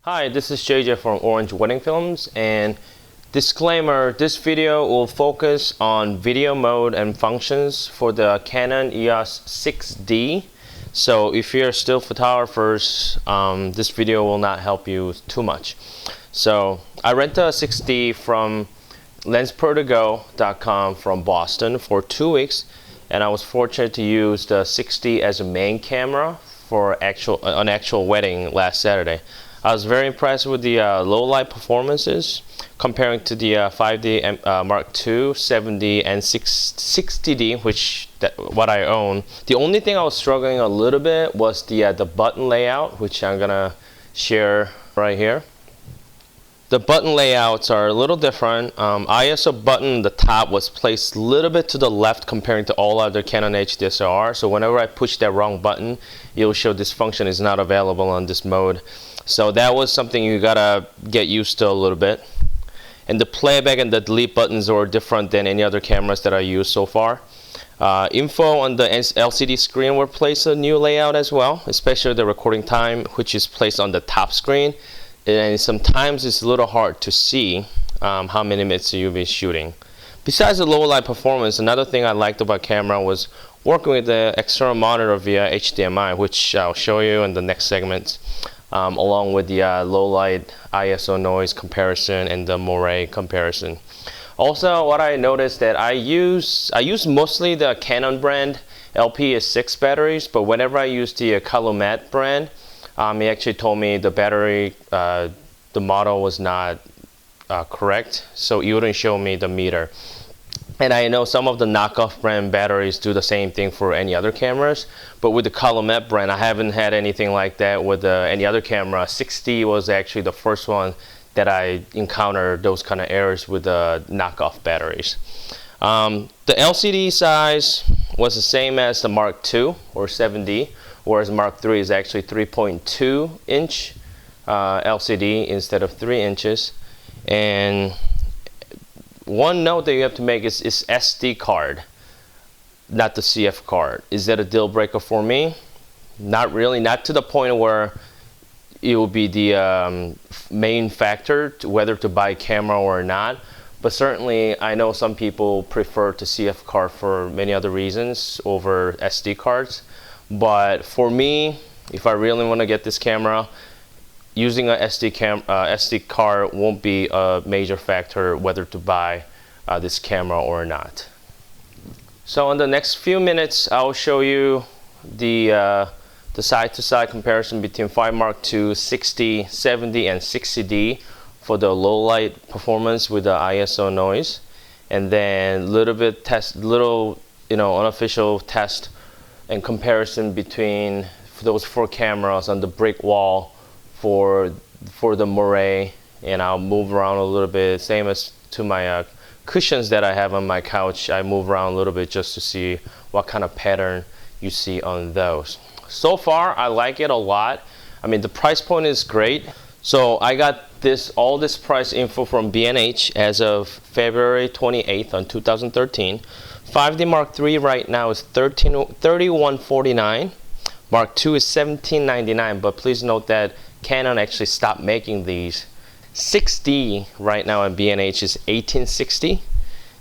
Hi, this is JJ from Orange Wedding Films, and disclaimer, this video will focus on video mode and functions for the Canon EOS 6D. So if you're still photographers, this video will not help you too much. So I rented a 6D from LensProToGo.com from Boston for 2 weeks, and I was fortunate to use the 6D as a main camera for an actual wedding last Saturday. I was very impressed with the low light performances comparing to the 5D Mark II, 7D, and 60D, what I own. The only thing I was struggling a little bit was the button layout, which I'm gonna share right here. The button layouts are a little different. ISO button, the top was placed a little bit to the left comparing to all other Canon HDSLR. So whenever I push that wrong button, it'll show this function is not available on this mode. So that was something you gotta get used to a little bit. And the playback and the delete buttons are different than any other cameras that I used so far. Info on the LCD screen were placed a new layout as well, especially the recording time, which is placed on the top screen. And sometimes it's a little hard to see how many minutes you'll be shooting. Besides the low light performance, another thing I liked about camera was working with the external monitor via HDMI, which I'll show you in the next segment, along with the low light ISO noise comparison and the Moire comparison. Also, what I noticed that I use mostly the Canon brand LPS6 batteries, but whenever I use the Calumet brand, he actually told me the battery, the model was not correct, so it wouldn't show me the meter. And I know some of the knockoff brand batteries do the same thing for any other cameras, but with the Calumet brand, I haven't had anything like that with any other camera. 6D was actually the first one that I encountered those kind of errors with the knockoff batteries. The LCD size was the same as the Mark II or 7D. Whereas Mark III is actually 3.2 inch LCD instead of 3 inches. And one note that you have to make is SD card, not the CF card. Is that a deal breaker for me? Not really, not to the point where it will be the main factor to whether to buy a camera or not. But certainly I know some people prefer the CF card for many other reasons over SD cards. But for me, if I really want to get this camera, using an SD card won't be a major factor whether to buy this camera or not. So in the next few minutes, I'll show you the side-to-side comparison between 5 Mark II, 60, 70, and 60D for the low light performance with the ISO noise, and then little unofficial test and comparison between those 4 cameras on the brick wall for the Moire, and I'll move around a little bit, same as to my cushions that I have on my couch. I move around a little bit just to see what kind of pattern you see on those. So far I like it a lot. I mean, the price point is great. So I got all this price info from B&H as of February 28th on 2013. 5D Mark III right now is $3149. Mark II is $1799, but please note that Canon actually stopped making these. 6D right now at B&H is $1860,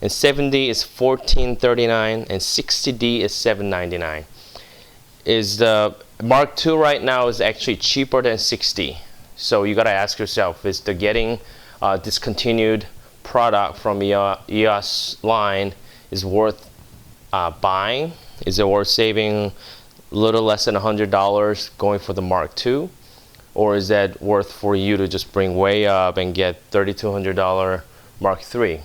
and 7D is $1439, and 60D is $799. The Mark II right now is actually cheaper than 6D. So you gotta ask yourself, is the getting discontinued product from EOS line is worth buying? Is it worth saving a little less than $100 going for the Mark II? Or is that worth for you to just bring way up and get $3,200 Mark III?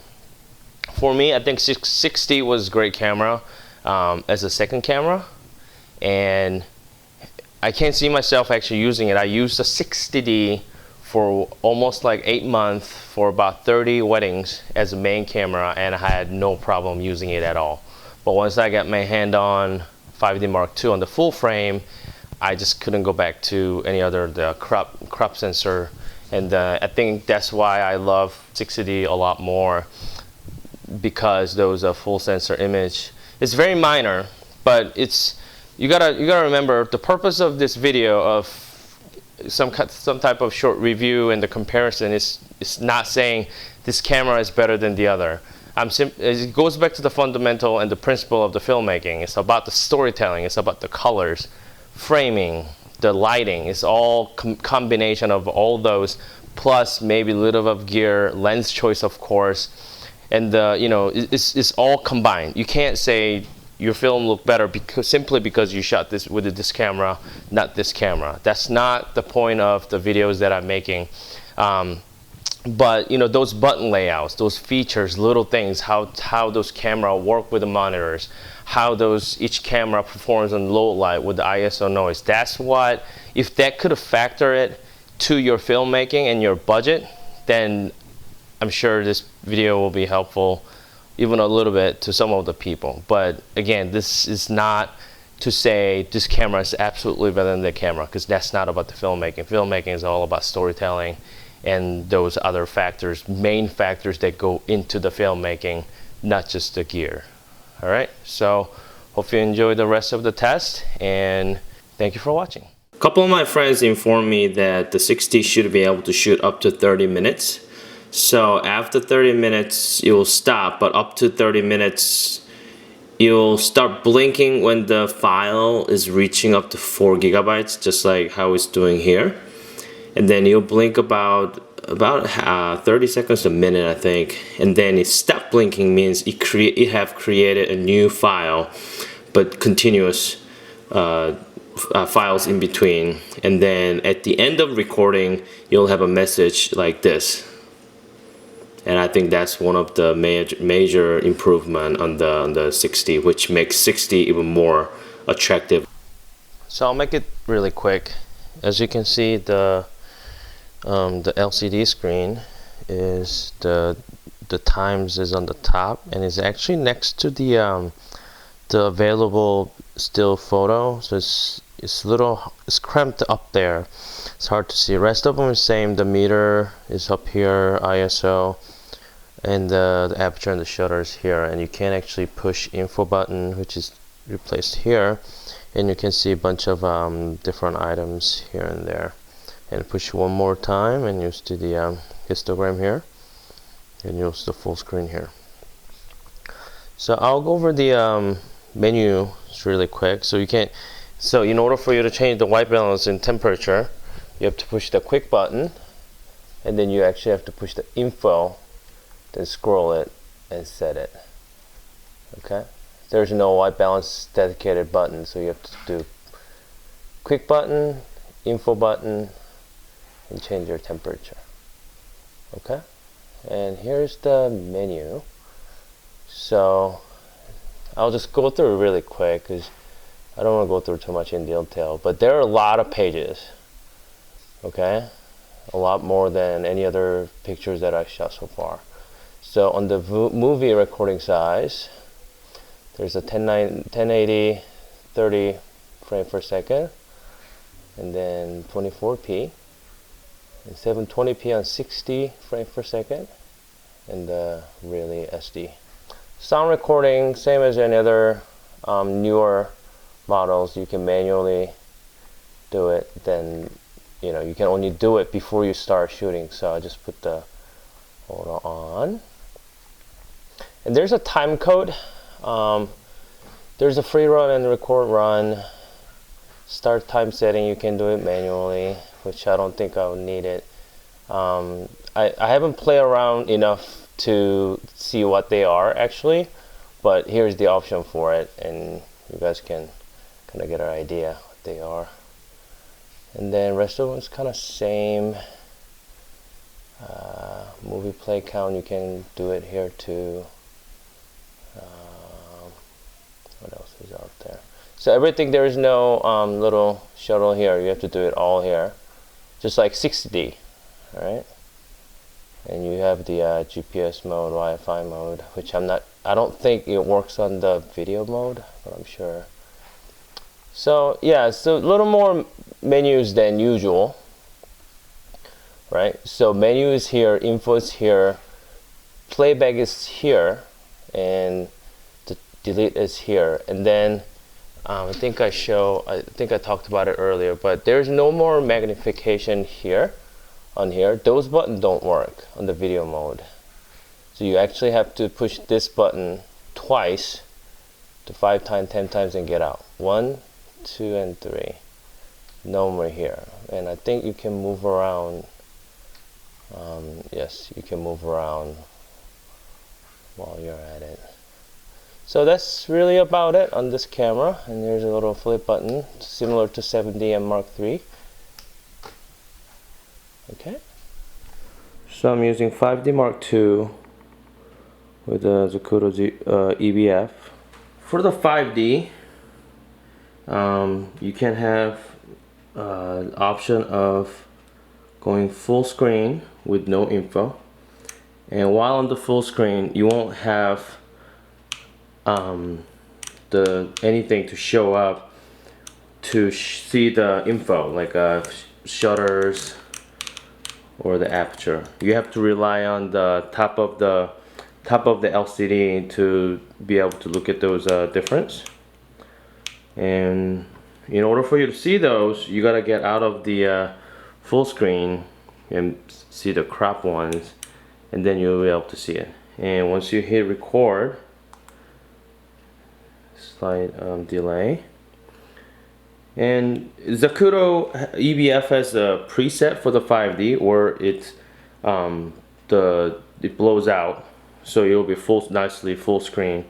For me, I think 6D was a great camera as a second camera, and I can't see myself actually using it. I used the 60D for almost like 8 months for about 30 weddings as a main camera, and I had no problem using it at all. But once I got my hand on 5D Mark II on the full frame, I just couldn't go back to any other the crop sensor, and I think that's why I love 60D a lot more, because those full sensor image. It's very minor, but you gotta remember the purpose of this video of some type of short review and the comparison, it's not saying this camera is better than the other. It goes back to the fundamental and the principle of the filmmaking. It's about the storytelling. It's about the colors, framing, the lighting. It's all combination of all those, plus maybe a little bit of gear, lens choice, of course, and it's all combined. You can't say your film look better simply because you shot this with this camera, not this camera. That's not the point of the videos that I'm making. But those button layouts, those features, little things, how those camera work with the monitors, how each camera performs on low light with the ISO noise. That's what, if that could factor it to your filmmaking and your budget, then I'm sure this video will be helpful even a little bit to some of the people. But again, this is not to say this camera is absolutely better than the camera, because that's not about the filmmaking. Filmmaking is all about storytelling and those other factors, main factors that go into the filmmaking, not just the gear. All right, so hope you enjoy the rest of the test, and thank you for watching. A couple of my friends informed me that the 60 should be able to shoot up to 30 minutes. So after 30 minutes, it will stop, but up to 30 minutes, you'll start blinking when the file is reaching up to 4 gigabytes, just like how it's doing here. And then you'll blink about 30 seconds a minute, I think. And then it stop blinking means it have created a new file, but continuous files in between. And then at the end of recording, you'll have a message like this. And I think that's one of the major improvement on the 60, which makes 60 even more attractive. So I'll make it really quick. As you can see, the LCD screen is the times is on the top, and is actually next to the available still photo. So it's cramped up there. It's hard to see. Rest of them is same. The meter is up here, ISO, and the aperture and the shutter is here. And you can actually push info button, which is replaced here, and you can see a bunch of different items here and there. And push one more time and use the histogram here, and use the full screen here. So I'll go over the menu really quick. So in order for you to change the white balance and temperature, you have to push the quick button, and then you actually have to push the info, then scroll it and set it. Okay, there's no white balance dedicated button, so you have to do quick button, info button, and change your temperature. Okay, and here's the menu. So I'll just go through it really quick because I don't want to go through too much in detail, but there are a lot of pages. Okay, a lot more than any other pictures that I've shot so far. So on the movie recording size, there's a 1080 30 frame per second, and then 24p, and 720p on 60 frames per second, and really SD. Sound recording, same as any other newer models, you can manually do it. Then you can only do it before you start shooting. So I just put the photo on, and there's a time code. There's a free run and record run. Start time setting, you can do it manually, which I don't think I would need it. I haven't played around enough to see what they are actually, but here's the option for it, and you guys can kind of get an idea what they are. And then rest of them is kind of same. Movie play count, you can do it here too. What else is out there? So everything, there is no little shuttle here. You have to do it all here, just like 60D. All right. And you have the GPS mode, Wi-Fi mode, which I don't think it works on the video mode, but I'm sure. So yeah, so a little more menus than usual, right? So menu is here, info is here, playback is here, and the delete is here. And then I think I talked about it earlier, but there's no more magnification here. On here, those buttons don't work on the video mode. So you actually have to push this button twice to 5 times, 10 times and get out. 1, 2, and 3. No more here. And I think you can move around. Yes, you can move around while you're at it. So that's really about it on this camera. And there's a little flip button similar to 7D and Mark III. Okay. So I'm using 5D Mark II with the Zacuto EBF. For the 5D, you can have option of going full screen with no info, and while on the full screen you won't have anything to show up to see the info like shutters or the aperture. You have to rely on the top of the LCD to be able to look at those difference. And in order for you to see those, you gotta get out of the full screen and see the crop ones, and then you'll be able to see it. And once you hit record, slight delay. And Zacuto EBF has a preset for the 5D, or it blows out, so you'll be nicely full screen.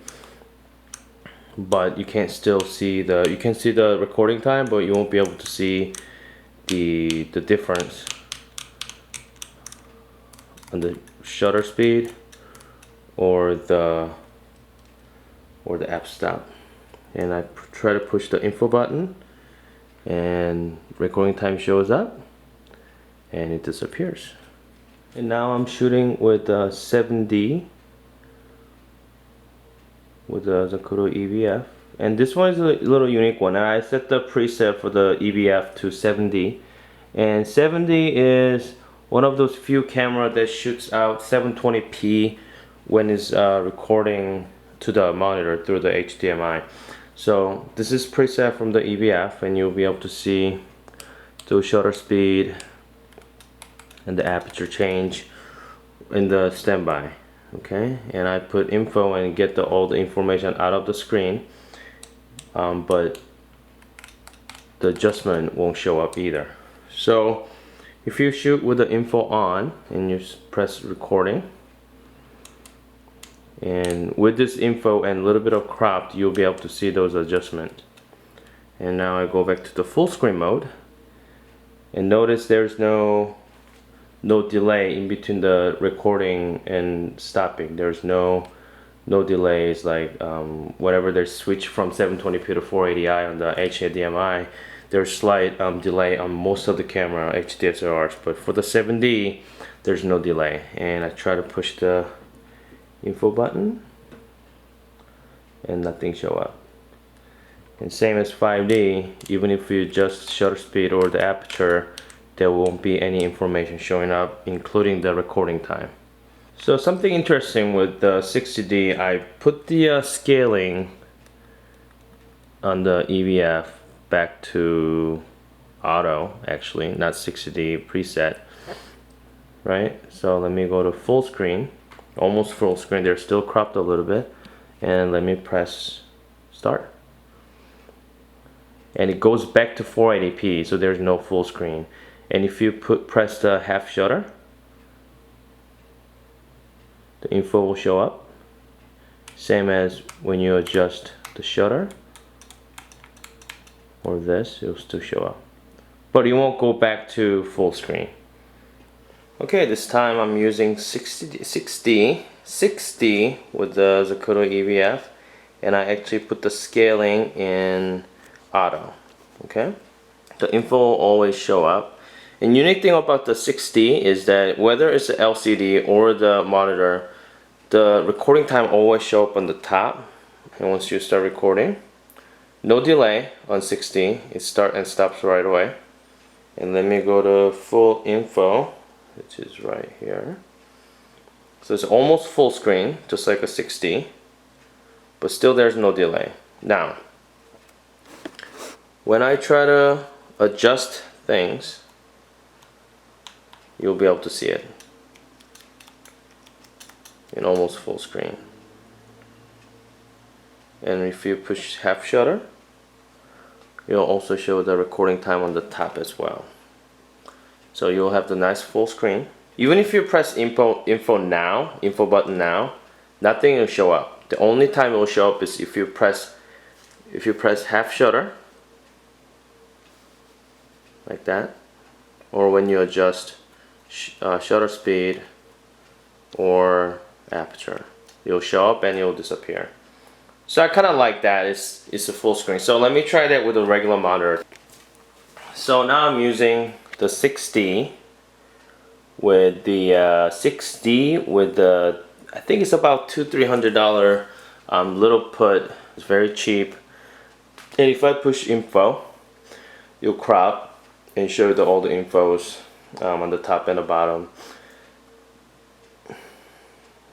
But you can still see the recording time, but you won't be able to see the difference on the shutter speed or the app stop. And I try to push the info button, and recording time shows up and it disappears. And now I'm shooting with 7D with the Zacuto EBF, and this one is a little unique one. And I set the preset for the EBF to 7D, and 7D is one of those few cameras that shoots out 720p when it's recording to the monitor through the HDMI. So this is preset from the EBF, and you'll be able to see the shutter speed and the aperture change in the standby. Okay, and I put info and get all the information out of the screen, but the adjustment won't show up either. So if you shoot with the info on and you press recording, and with this info and a little bit of cropped, you'll be able to see those adjustments. And now I go back to the full screen mode, and notice there's no delay in between the recording and stopping. There's no delays like whenever there's switch from 720p to 480i on the HDMI, there's slight delay on most of the camera HDSLRs, but for the 7D there's no delay. And I try to push the info button and nothing show up. And same as 5D, even if you adjust shutter speed or the aperture, there won't be any information showing up, including the recording time. So something interesting with the 60D, I put the scaling on the EBF back to auto, actually, not 60D preset, right? So let me go to full screen, almost full screen. They're still cropped a little bit, and let me press start. And it goes back to 480p, so there's no full screen. And if you press the half shutter, the info will show up. Same as when you adjust the shutter or this, it'll still show up. But it won't go back to full screen. Okay, this time I'm using 6D with the Zacuto EBF, and I actually put the scaling in auto. Okay, the info will always show up. And unique thing about the 6D is that whether it's the LCD or the monitor, the recording time always show up on the top. And once you start recording, no delay on 6D, it starts and stops right away. And let me go to full info, which is right here. So it's almost full screen, just like a 6D, but still there's no delay. Now, when I try to adjust things, you'll be able to see it in almost full screen. And if you push half shutter, it'll also show the recording time on the top as well. So you'll have the nice full screen. Even if you press info button now, nothing will show up. The only time it will show up is if you press half shutter, like that, or when you adjust shutter speed or aperture. It'll show up and it'll disappear. So I kind of like that. It's a full screen. So let me try that with a regular monitor. So now I'm using the 6D with the I think it's about $200-300 little put. It's very cheap. And if I push info, you'll crop and show you all the infos on the top and the bottom.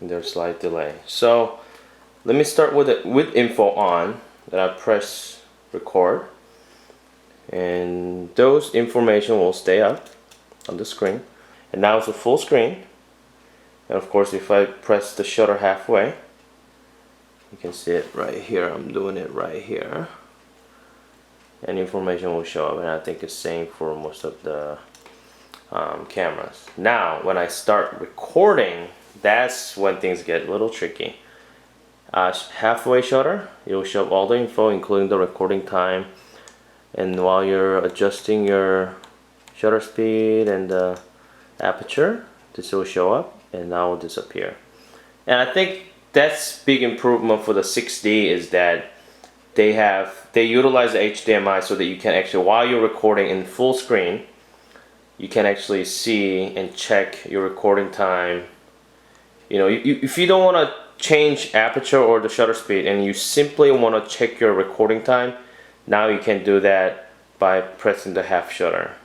And there's slight delay. So let me start with it with info on. Then I press record, and those information will stay up on the screen. And now it's a full screen. And of course, if I press the shutter halfway, you can see it right here. I'm doing it right here, and information will show up. And I think it's same for most of the cameras. Now when I start recording, that's when things get a little tricky. Halfway shutter, it'll show all the info including the recording time, and while you're adjusting your shutter speed and the aperture, this will show up and now will disappear. And I think that's big improvement for the 6D, is that they utilize the HDMI so that you can actually, while you're recording in full screen, you can actually see and check your recording time. You know, if you don't want to change aperture or the shutter speed and you simply want to check your recording time, now you can do that by pressing the half shutter.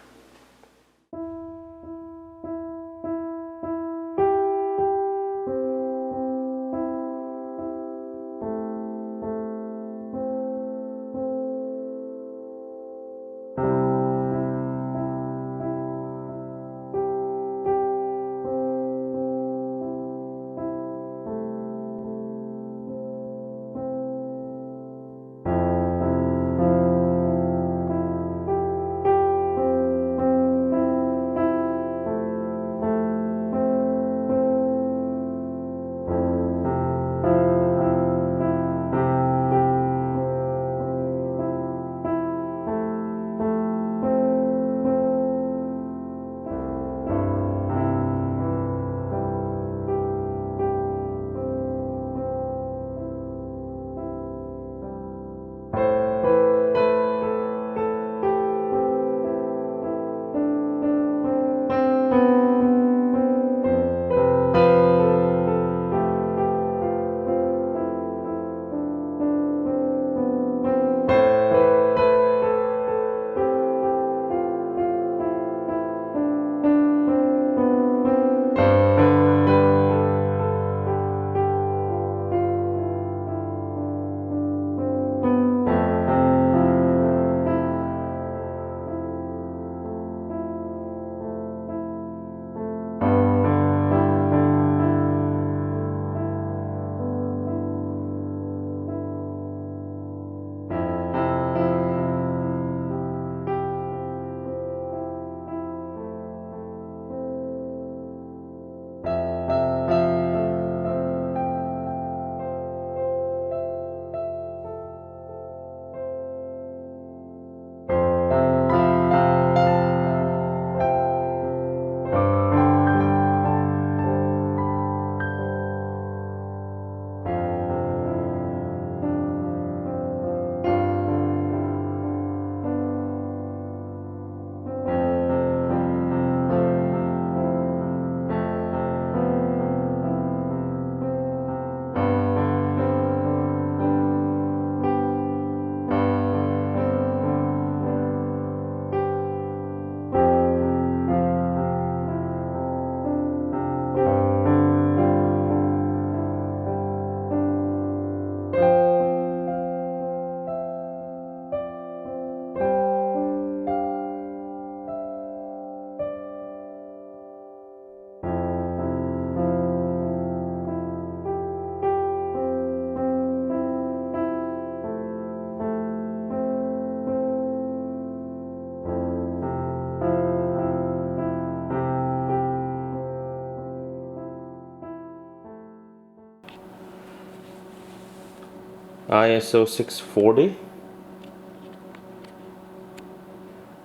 ISO 640,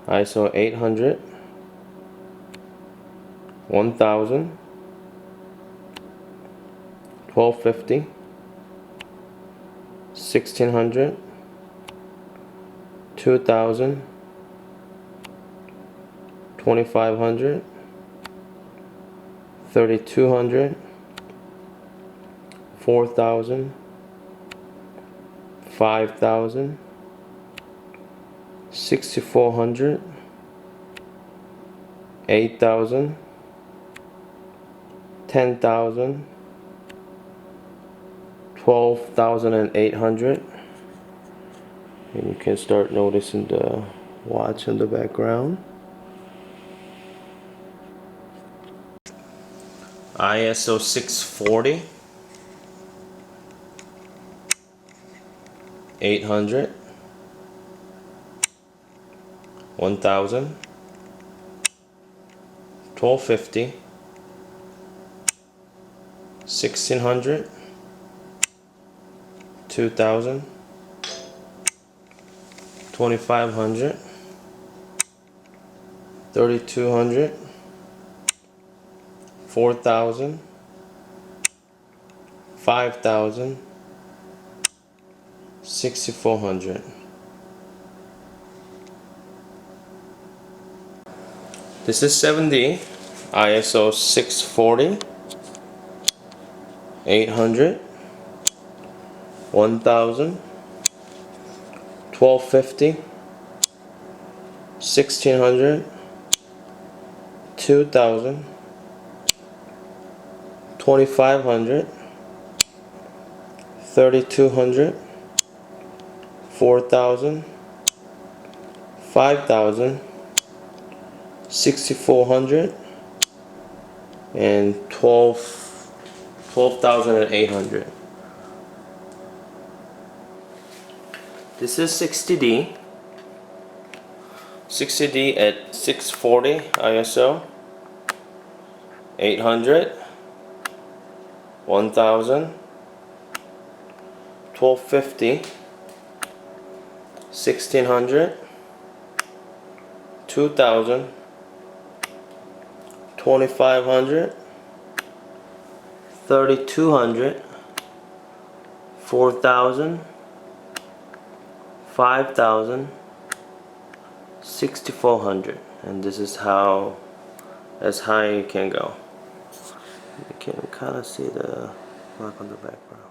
ISO 800, 1000, 1250, 1600, 2000, 2500, 3200, 4000, 5000, 6400, 8000, 10,000, 12,800, and you can start noticing the watch in the background. ISO 640, 800, 1000, 1250, 1600, 2000, 2500, 3200, 4000, 5000, 6400. This is 7D, ISO 640, 800, 1000, 1250, 1600, 2000, 2500, 3200, 4000, 5000, 6400, and 12,800. This is 60D. 60D at 640 ISO, 800, 1000, 1250, 1600, 2000, 2500, 3200, 4000, 5000, 6400, and this is how as high you can go. You can kind of see the mark on the background.